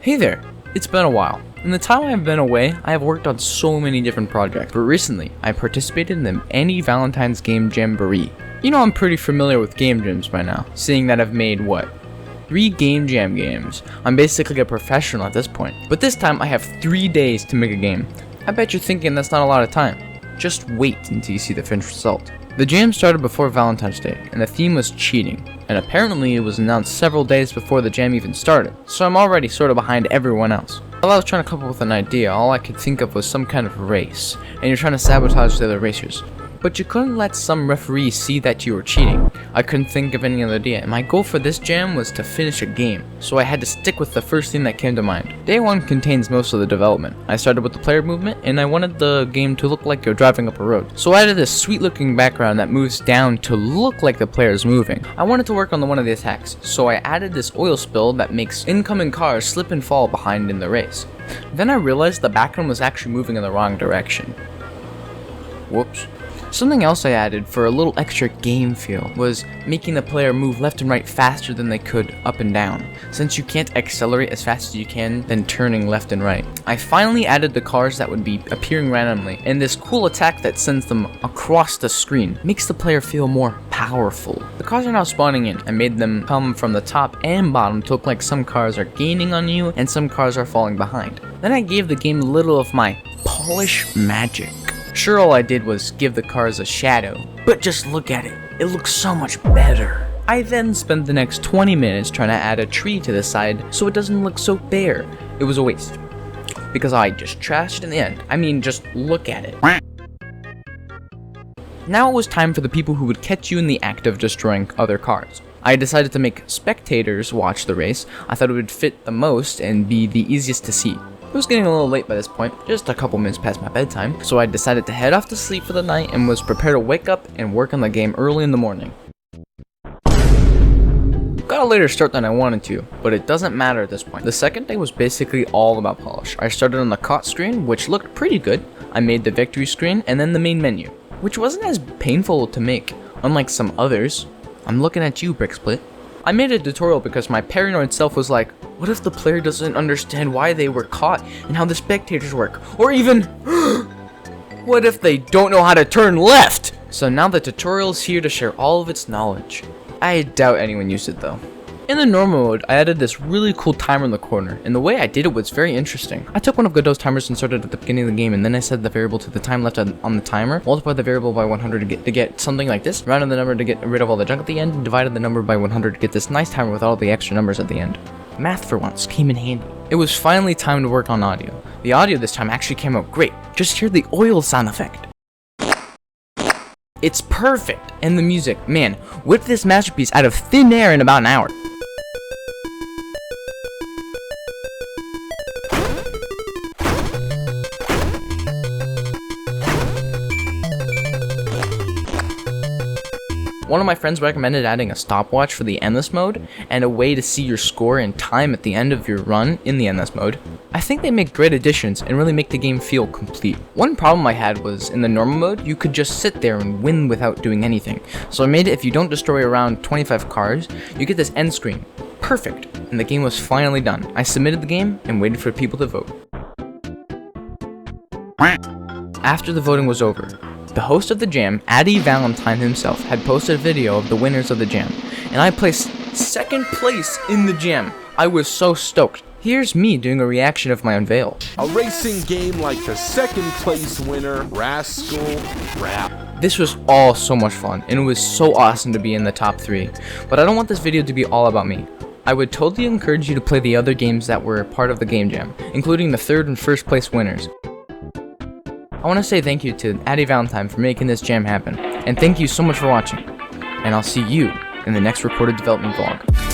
Hey there, it's been a while. In the time I've been away, I have worked on so many different projects, but recently I participated in the Any Valentine's Game Jamboree. You know I'm pretty familiar with game jams by now, seeing that I've made, 3 game jam games. I'm basically a professional at this point. But this time I have 3 days to make a game. I bet you're thinking that's not a lot of time. Just wait until you see the finished result. The jam started before Valentine's Day, and the theme was cheating, and apparently it was announced several days before the jam even started, so I'm already sort of behind everyone else. While I was trying to come up with an idea, all I could think of was some kind of race, and you're trying to sabotage the other racers. But you couldn't let some referee see that you were cheating. I couldn't think of any other idea, and my goal for this jam was to finish a game, so I had to stick with the first thing that came to mind. Day 1 contains most of the development. I started with the player movement, and I wanted the game to look like you're driving up a road. So I added this sweet looking background that moves down to look like the player is moving. I wanted to work on one of the attacks, so I added this oil spill that makes incoming cars slip and fall behind in the race. Then I realized the background was actually moving in the wrong direction. Whoops. Something else I added for a little extra game feel was making the player move left and right faster than they could up and down, since you can't accelerate as fast as you can then turning left and right. I finally added the cars that would be appearing randomly, and this cool attack that sends them across the screen makes the player feel more powerful. The cars are now spawning in. I made them come from the top and bottom to look like some cars are gaining on you and some cars are falling behind. Then I gave the game a little of my polish magic. Sure, all I did was give the cars a shadow, but just look at it, it looks so much better. I then spent the next 20 minutes trying to add a tree to the side so it doesn't look so bare. It was a waste, because I just trashed in the end. I mean, just look at it. Now it was time for the people who would catch you in the act of destroying other cars. I decided to make spectators watch the race. I thought it would fit the most and be the easiest to see. It was getting a little late by this point, just a couple minutes past my bedtime, so I decided to head off to sleep for the night and was prepared to wake up and work on the game early in the morning. Got a later start than I wanted to, but it doesn't matter at this point. The second day was basically all about polish. I started on the caught screen, which looked pretty good. I made the victory screen and then the main menu, which wasn't as painful to make, unlike some others. I'm looking at you, Bricksplit. I made a tutorial because my paranoid self was like, what if the player doesn't understand why they were caught and how the spectators work? Or even, what if they don't know how to turn left? So now the tutorial is here to share all of its knowledge. I doubt anyone used it though. In the normal mode, I added this really cool timer in the corner, and the way I did it was very interesting. I took one of Godot's timers and started at the beginning of the game, and then I set the variable to the time left on the timer, multiplied the variable by 100 to get something like this, rounded the number to get rid of all the junk at the end, and divided the number by 100 to get this nice timer with all the extra numbers at the end. Math for once came in handy. It was finally time to work on audio. The audio this time actually came out great. Just hear the oil sound effect. It's perfect! And the music, man, whipped this masterpiece out of thin air in about an hour. One of my friends recommended adding a stopwatch for the endless mode, and a way to see your score and time at the end of your run in the endless mode. I think they make great additions and really make the game feel complete. One problem I had was in the normal mode, you could just sit there and win without doing anything. So I made it if you don't destroy around 25 cars, you get this end screen. Perfect, and the game was finally done. I submitted the game and waited for people to vote. After the voting was over, the host of the jam, Addy Valentine himself, had posted a video of the winners of the jam, and I placed second place in the jam. I was so stoked. Here's me doing a reaction of my unveil. A racing game like the second place winner, Rascal Rap. This was all so much fun, and it was so awesome to be in the top 3. But I don't want this video to be all about me. I would totally encourage you to play the other games that were part of the game jam, including the 3rd and 1st place winners. I want to say thank you to Addy Valentine for making this jam happen, and thank you so much for watching, and I'll see you in the next recorded development vlog.